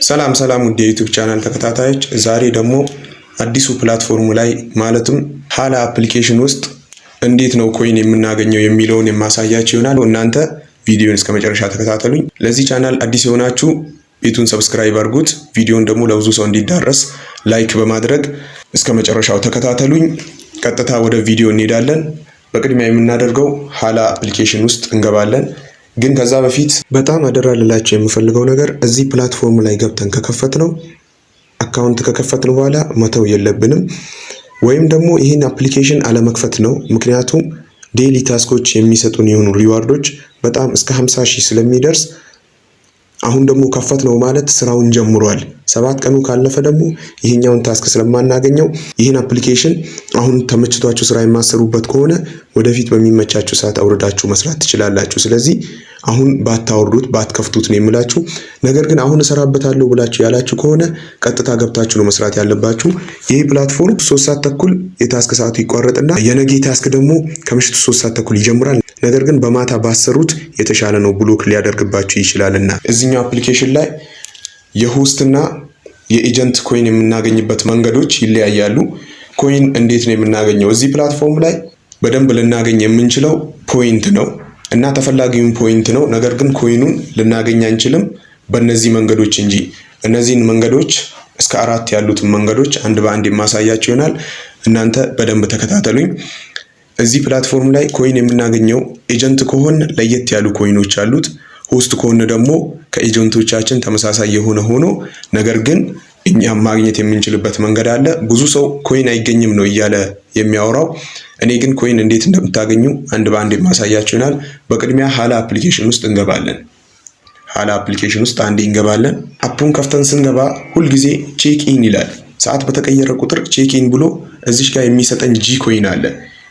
ሰላም ውድ የዩቲዩብ ቻናል ተከታታዮች፣ ዛሬ ደግሞ አዲሱ ፕላትፎርም ላይ ማለትም ሀላ አፕሊኬሽን ውስጥ እንዴት ነው ኮይን የምናገኘው የሚለውን የማሳያችሁ ይሆናል። እናንተ ቪዲዮን እስከመጨረሻ ተከታተሉኝ። ለዚህ ቻናል አዲስ የሆናችሁ ቤቱን ሰብስክራይብ አድርጉት። ቪዲዮን ደግሞ ለብዙ ሰው እንዲዳረስ ላይክ በማድረግ እስከመጨረሻው ተከታተሉኝ። ቀጥታ ወደ ቪዲዮ እንሄዳለን። በቅድሚያ የምናደርገው ሀላ አፕሊኬሽን ውስጥ እንገባለን። ግን ከዛ በፊት በጣም አደራ ልላችሁ የምፈልገው ነገር እዚህ ፕላትፎርም ላይ ገብተን ከከፈትነው አካውንት ከከፈትን በኋላ መተው የለብንም፣ ወይም ደግሞ ይህን አፕሊኬሽን አለመክፈት ነው። ምክንያቱም ዴይሊ ታስኮች የሚሰጡን የሆኑ ሪዋርዶች በጣም እስከ 50,000 ስለሚደርስ አሁን ደግሞ ከፈት ነው ማለት ስራውን ጀምሯል። 7 ቀኑ ካለፈ ደግሞ ይሄኛውን ታስክ ስለማናገኘው ይህን አፕሊኬሽን አሁን ተመችቷችሁ ስራ የማሰሩበት ከሆነ ወደፊት በሚመቻችሁ ሰዓት አውርዳችሁ መስራት ትችላላችሁ። ስለዚህ አሁን ባታወርዱት ባትከፍቱት ነው የምላችሁ። ነገር ግን አሁን እሰራበታለሁ ብላችሁ ያላችሁ ከሆነ ቀጥታ ገብታችሁ ነው መስራት ያለባችሁ። ይህ ፕላትፎርም 3 ሰዓት ተኩል የታስክ ሰዓቱ ይቋረጥና የነገ ታስክ ደግሞ ከምሽቱ 3 ሰዓት ተኩል ይጀምራል። ነገር ግን በማታ ባሰሩት የተሻለ ነው፣ ብሎክ ሊያደርግባችሁ ይችላልና። እዚህኛው አፕሊኬሽን ላይ የሆስትና የኤጀንት ኮይን የምናገኝበት መንገዶች ይለያያሉ። ኮይን እንዴት ነው የምናገኘው? እዚህ ፕላትፎርም ላይ በደንብ ልናገኝ የምንችለው ፖይንት ነው እና ተፈላጊውን ፖይንት ነው። ነገር ግን ኮይኑን ልናገኝ አንችልም በእነዚህ መንገዶች እንጂ። እነዚህን መንገዶች እስከ 4 ያሉትን መንገዶች አንድ በአንድ የማሳያችሁ ይሆናል። እናንተ በደንብ ተከታተሉኝ። እዚህ ፕላትፎርም ላይ ኮይን የምናገኘው ኤጀንት ከሆነ ለየት ያሉ ኮይኖች አሉት። ሆስት ከሆነ ደግሞ ከኤጀንቶቻችን ተመሳሳይ የሆነ ሆኖ ነገር ግን እኛም ማግኘት የምንችልበት መንገድ አለ። ብዙ ሰው ኮይን አይገኝም ነው እያለ የሚያወራው። እኔ ግን ኮይን እንዴት እንደምታገኙ አንድ በአንድ የማሳያችሁ ይሆናል። በቅድሚያ ሀላ አፕሊኬሽን ውስጥ እንገባለን። ሀላ አፕሊኬሽን ውስጥ አንዴ እንገባለን። አፑን ከፍተን ስንገባ ሁልጊዜ ቼክ ኢን ይላል። ሰዓት በተቀየረ ቁጥር ቼክ ኢን ብሎ እዚሽ ጋር የሚሰጠን ጂ ኮይን አለ።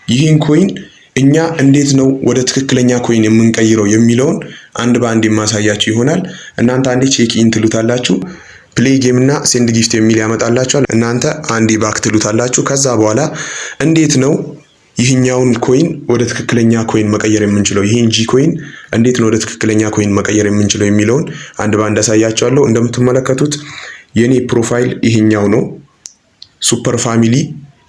ይህን ኮይን እኛ እንዴት ነው ወደ ትክክለኛ ኮይን የምንቀይረው የሚለውን አንድ በአንድ የማሳያችሁ ይሆናል። እናንተ አንዴ ቼክ ኢን ትሉታላችሁ። ፕሌይ ጌም እና ሴንድ ጊፍት የሚል ያመጣላችኋል። እናንተ አንዴ ባክ ትሉታላችሁ። ከዛ በኋላ እንዴት ነው ይህኛውን ኮይን ወደ ትክክለኛ ኮይን መቀየር የምንችለው፣ ይህን ጂ ኮይን እንዴት ነው ወደ ትክክለኛ ኮይን መቀየር የምንችለው የሚለውን አንድ በአንድ አሳያችኋለሁ። እንደምትመለከቱት የኔ ፕሮፋይል ይህኛው ነው። ሱፐር ፋሚሊ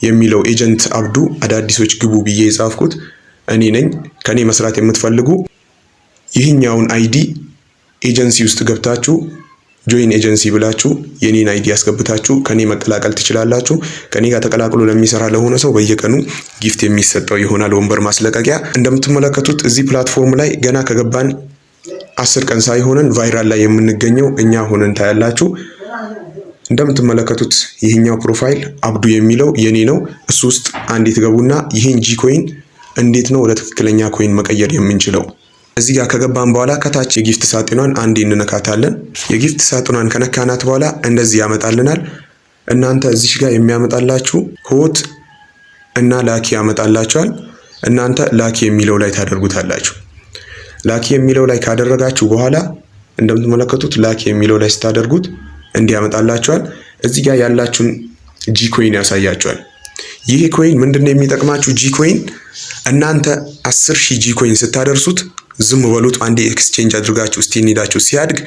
የሚለው ኤጀንት አብዱ አዳዲሶች ግቡ ብዬ የጻፍኩት እኔ ነኝ። ከኔ መስራት የምትፈልጉ ይህኛውን አይዲ ኤጀንሲ ውስጥ ገብታችሁ ጆይን ኤጀንሲ ብላችሁ የኔን አይዲ ያስገብታችሁ ከኔ መቀላቀል ትችላላችሁ። ከኔ ጋር ተቀላቅሎ ለሚሰራ ለሆነ ሰው በየቀኑ ጊፍት የሚሰጠው ይሆናል፣ ወንበር ማስለቀቂያ። እንደምትመለከቱት እዚህ ፕላትፎርም ላይ ገና ከገባን 10 ቀን ሳይሆነን ቫይራል ላይ የምንገኘው እኛ ሆነን ታያላችሁ። እንደምትመለከቱት ይህኛው ፕሮፋይል አብዱ የሚለው የኔ ነው። እሱ ውስጥ አንዴ ትገቡና ይህን ጂ ኮይን እንዴት ነው ወደ ትክክለኛ ኮይን መቀየር የምንችለው እዚህ ጋር ከገባን በኋላ ከታች የጊፍት ሳጥኗን አንዴ እንነካታለን። የጊፍት ሳጥኗን ከነካናት በኋላ እንደዚህ ያመጣልናል። እናንተ እዚህ ጋር የሚያመጣላችሁ ሆት እና ላኪ ያመጣላችኋል። እናንተ ላኪ የሚለው ላይ ታደርጉታላችሁ። ላኪ የሚለው ላይ ካደረጋችሁ በኋላ እንደምትመለከቱት ላኪ የሚለው ላይ ስታደርጉት እንዲያመጣላችኋል። እዚህ ጋር ያላችሁን ጂ ኮይን ያሳያችኋል። ይህ ኮይን ምንድነው የሚጠቅማችሁ? ጂ ኮይን እናንተ 10,000 ጂ ኮይን ስታደርሱት ዝም በሉት። አንዴ ኤክስቼንጅ አድርጋችሁ እስቲ እንሂዳችሁ ሲያድግ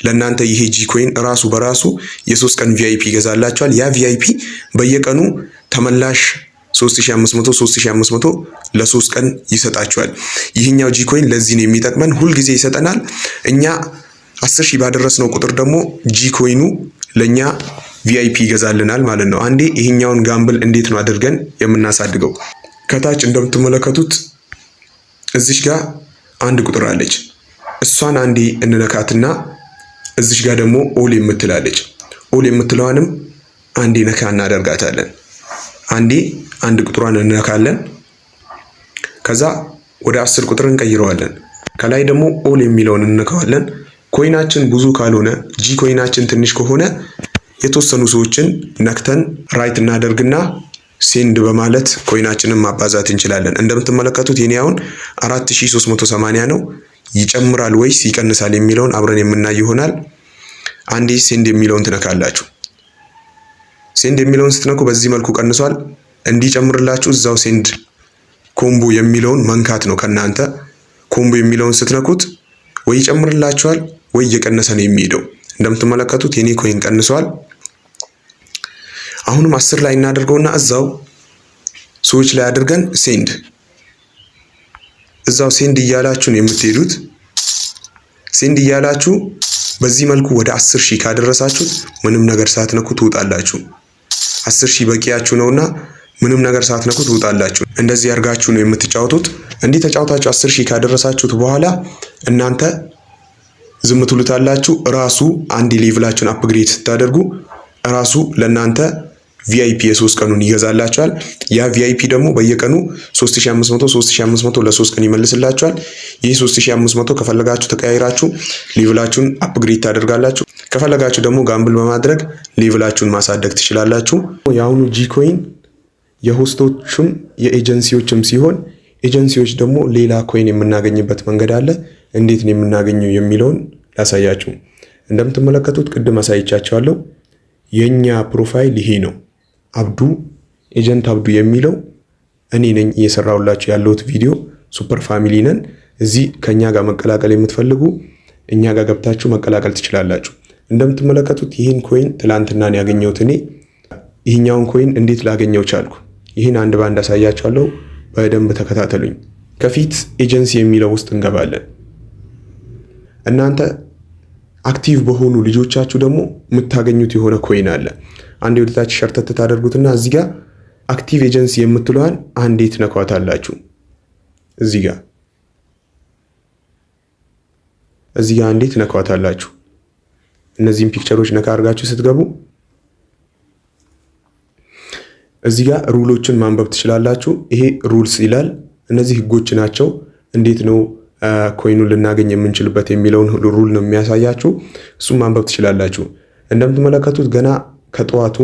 ለእናንተ ይሄ ጂ ኮይን ራሱ በራሱ የ3 ቀን ቪአይፒ ይገዛላችኋል። ያ ቪአይፒ በየቀኑ ተመላሽ 3500 ለ3 ቀን ይሰጣችኋል። ይህኛው ጂ ኮይን ለዚህ ነው የሚጠቅመን፣ ሁልጊዜ ይሰጠናል። እኛ 10,000 ባደረስነው ቁጥር ደግሞ ጂ ኮይኑ ለኛ ቪአይፒ ይገዛልናል ማለት ነው። አንዴ ይሄኛውን ጋምብል እንዴት ነው አድርገን የምናሳድገው? ከታች እንደምትመለከቱት እዚሽ ጋር አንድ ቁጥር አለች። እሷን አንዴ እንነካትና እዚሽ ጋር ደግሞ ኦል የምትላለች። ኦል የምትለዋንም አንዴ ነካ እናደርጋታለን። አንዴ አንድ ቁጥሯን እንነካለን። ከዛ ወደ 10 ቁጥር እንቀይረዋለን። ከላይ ደግሞ ኦል የሚለውን እንነካዋለን። ኮይናችን ብዙ ካልሆነ ጂ ኮይናችን ትንሽ ከሆነ የተወሰኑ ሰዎችን ነክተን ራይት እናደርግና ሴንድ በማለት ኮይናችንን ማባዛት እንችላለን። እንደምትመለከቱት የኔ አሁን 4380 ነው። ይጨምራል ወይስ ይቀንሳል የሚለውን አብረን የምናይ ይሆናል። አንዴ ሴንድ የሚለውን ትነካላችሁ። ሴንድ የሚለውን ስትነኩ በዚህ መልኩ ቀንሷል። እንዲጨምርላችሁ እዛው ሴንድ ኮምቦ የሚለውን መንካት ነው ከናንተ። ኮምቦ የሚለውን ስትነኩት ወይ ይጨምርላችኋል ወይ እየቀነሰ ነው የሚሄደው። እንደምትመለከቱት የኔ ኮይን ቀንሷል። አሁንም 10 ላይ እናደርገውና እዛው ሰዎች ላይ አድርገን ሴንድ እዛው ሴንድ እያላችሁ ነው የምትሄዱት። ሴንድ እያላችሁ በዚህ መልኩ ወደ 10,000 ካደረሳችሁ ምንም ነገር ሳትነኩ ትውጣላችሁ። 10,000 በቂያችሁ ነውና ምንም ነገር ሳትነኩ ትውጣላችሁ። እንደዚህ አድርጋችሁ ነው የምትጫወቱት። እንዲህ ተጫውታችሁ 10,000 ካደረሳችሁት በኋላ እናንተ ዝም ትሉታላችሁ። ራሱ አንድ ሌቭላችሁን አፕግሬድ ስታደርጉ ራሱ ለእናንተ ቪአይፒ የ3 ቀኑን ይገዛላችኋል። ያ ቪአይፒ ደግሞ በየቀኑ 3500 ለ3 ቀን ይመልስላችኋል። ይህ 3500 ከፈለጋችሁ ተቀያይራችሁ ሌቭላችሁን አፕግሬድ ታደርጋላችሁ። ከፈለጋችሁ ደግሞ ጋምብል በማድረግ ሌቭላችሁን ማሳደግ ትችላላችሁ። የአሁኑ ጂኮይን የሆስቶችም የኤጀንሲዎችም ሲሆን ኤጀንሲዎች ደግሞ ሌላ ኮይን የምናገኝበት መንገድ አለ። እንዴት ነው የምናገኘው የሚለውን ላሳያችሁ። እንደምትመለከቱት ቅድም አሳይቻችኋለሁ። የኛ ፕሮፋይል ይሄ ነው። አብዱ ኤጀንት አብዱ የሚለው እኔ ነኝ እየሰራሁላችሁ ያለሁት ቪዲዮ። ሱፐር ፋሚሊ ነን። እዚህ ከኛ ጋር መቀላቀል የምትፈልጉ እኛ ጋር ገብታችሁ መቀላቀል ትችላላችሁ። እንደምትመለከቱት ይህን ኮይን ትላንትና ነው ያገኘሁት እኔ። ይህኛውን ኮይን እንዴት ላገኘው ቻልኩ? ይህን አንድ ባንድ አሳያችኋለሁ። በደንብ ተከታተሉኝ። ከፊት ኤጀንሲ የሚለው ውስጥ እንገባለን። እናንተ አክቲቭ በሆኑ ልጆቻችሁ ደግሞ የምታገኙት የሆነ ኮይን አለ። አንዴ ወደታች ሸርተት ታደርጉትና እዚህ ጋር አክቲቭ ኤጀንሲ የምትለዋን አንዴ ትነኳታላችሁ። እዚህ ጋር አንዴ ትነኳታላችሁ። እነዚህን ፒክቸሮች ነካ አድርጋችሁ ስትገቡ እዚህ ጋር ሩሎችን ማንበብ ትችላላችሁ። ይሄ ሩልስ ይላል። እነዚህ ህጎች ናቸው። እንዴት ነው ኮይኑን ልናገኝ የምንችልበት የሚለውን ሩል ነው የሚያሳያችሁ። እሱም ማንበብ ትችላላችሁ። እንደምትመለከቱት ገና ከጠዋቱ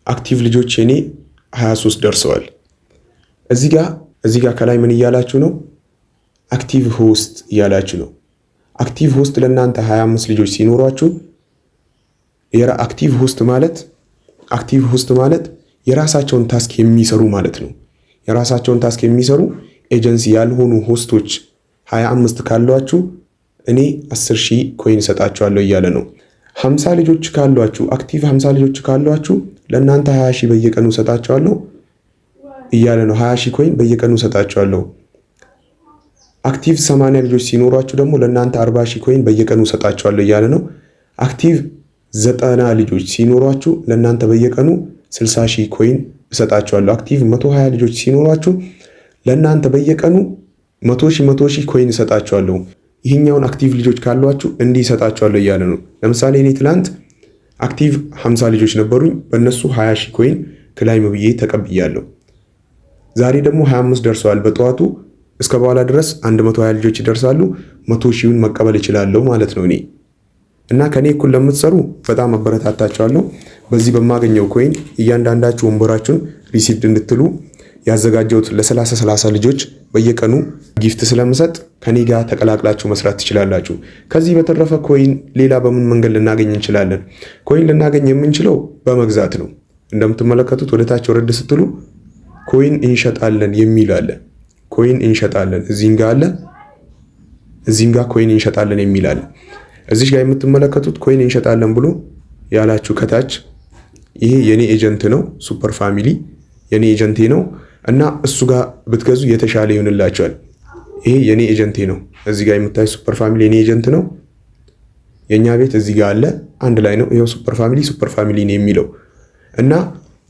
አክቲቭ ልጆች የኔ 23 ደርሰዋል። እዚህ ጋር ከላይ ምን እያላችሁ ነው? አክቲቭ ሆስት እያላችሁ ነው። አክቲቭ ሆስት ለእናንተ 25 ልጆች ሲኖሯችሁ አክቲቭ ሆስት ማለት የራሳቸውን ታስክ የሚሰሩ ማለት ነው። የራሳቸውን ታስክ የሚሰሩ ኤጀንሲ ያልሆኑ ሆስቶች 25 ካሏችሁ እኔ 10,000 ኮይን እሰጣችኋለሁ እያለ ነው። 50 ልጆች ካሏችሁ አክቲቭ 50 ልጆች ካሏችሁ ለእናንተ 20,000 በየቀኑ እሰጣችኋለሁ እያለ ነው። 20,000 ኮይን በየቀኑ እሰጣችኋለሁ። አክቲቭ 80 ልጆች ሲኖሯችሁ ደግሞ ለእናንተ 40,000 ኮይን በየቀኑ እሰጣችኋለሁ እያለ ነው። አክቲቭ 90 ልጆች ሲኖሯችሁ ለእናንተ በየቀኑ 60,000 ኮይን እሰጣችኋለሁ። አክቲቭ 120 ልጆች ሲኖሯችሁ ለእናንተ በየቀኑ 100,000 ኮይን እሰጣችኋለሁ። ይህኛውን አክቲቭ ልጆች ካሏችሁ እንዲህ እሰጣችኋለሁ እያለ ነው። ለምሳሌ እኔ ትላንት አክቲቭ 50 ልጆች ነበሩኝ። በእነሱ 20,000 ኮይን ክላይም ብዬ ተቀብያለሁ። ዛሬ ደግሞ 25 ደርሰዋል። በጠዋቱ እስከ በኋላ ድረስ 120 ልጆች ይደርሳሉ። 100,000ን መቀበል እችላለሁ ማለት ነው እኔ እና ከኔ እኩል ለምትሰሩ በጣም አበረታታችኋለሁ። በዚህ በማገኘው ኮይን እያንዳንዳችሁ ወንበራችሁን ሪሲቭድ እንድትሉ ያዘጋጀሁት ለ30 ልጆች በየቀኑ ጊፍት ስለምሰጥ ከኔ ጋር ተቀላቅላችሁ መስራት ትችላላችሁ። ከዚህ በተረፈ ኮይን ሌላ በምን መንገድ ልናገኝ እንችላለን? ኮይን ልናገኝ የምንችለው በመግዛት ነው። እንደምትመለከቱት ወደታች ወረድ ስትሉ ኮይን እንሸጣለን የሚል አለ። ኮይን እንሸጣለን እዚህም ጋር አለ። እዚህም ጋር ኮይን እንሸጣለን የሚል አለ። እዚህ ጋር የምትመለከቱት ኮይን እንሸጣለን ብሎ ያላችሁ ከታች ይሄ የኔ ኤጀንት ነው። ሱፐር ፋሚሊ የኔ ኤጀንቴ ነው እና እሱ ጋር ብትገዙ የተሻለ ይሆንላችኋል። ይሄ የኔ ኤጀንቴ ነው። እዚህ ጋር የምታዩት ሱፐር ፋሚሊ የኔ ኤጀንት ነው። የኛ ቤት እዚህ ጋር አለ፣ አንድ ላይ ነው። ይሄው ሱፐር ፋሚሊ ነው የሚለው እና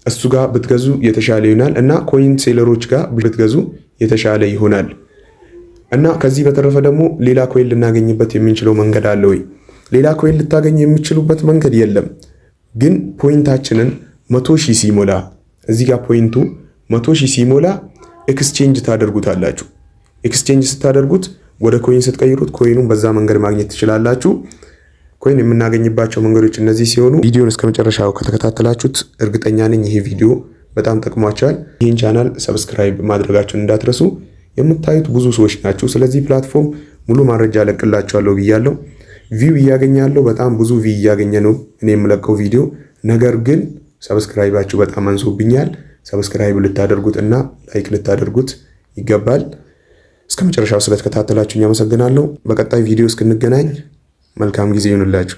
እሱ ጋር ብትገዙ የተሻለ ይሆናል እና ኮይን ሴለሮች ጋር ብትገዙ የተሻለ ይሆናል። እና ከዚህ በተረፈ ደግሞ ሌላ ኮይን ልናገኝበት የምንችለው መንገድ አለ ወይ? ሌላ ኮይን ልታገኝ የምትችሉበት መንገድ የለም። ግን ፖይንታችንን 100,000 ሲሞላ እዚህ ጋር ፖይንቱ 100,000 ሲሞላ ኤክስቼንጅ ታደርጉታላችሁ። ኤክስቼንጅ ስታደርጉት ወደ ኮይን ስትቀይሩት ኮይኑን በዛ መንገድ ማግኘት ትችላላችሁ። ኮይን የምናገኝባቸው መንገዶች እነዚህ ሲሆኑ ቪዲዮን እስከ መጨረሻው ከተከታተላችሁት እርግጠኛ ነኝ ይሄ ቪዲዮ በጣም ጠቅሟችኋል። ይህን ቻናል ሰብስክራይብ ማድረጋችሁን እንዳትረሱ። የምታዩት ብዙ ሰዎች ናቸው። ስለዚህ ፕላትፎርም ሙሉ መረጃ ለቅላችኋለሁ ብያለሁ። ቪው እያገኛለሁ፣ በጣም ብዙ ቪው እያገኘ ነው እኔ የምለቀው ቪዲዮ። ነገር ግን ሰብስክራይባችሁ በጣም አንሶብኛል። ሰብስክራይብ ልታደርጉት እና ላይክ ልታደርጉት ይገባል። እስከ መጨረሻው ስለተከታተላችሁኝ አመሰግናለሁ። በቀጣይ ቪዲዮ እስክንገናኝ መልካም ጊዜ ይሁንላችሁ።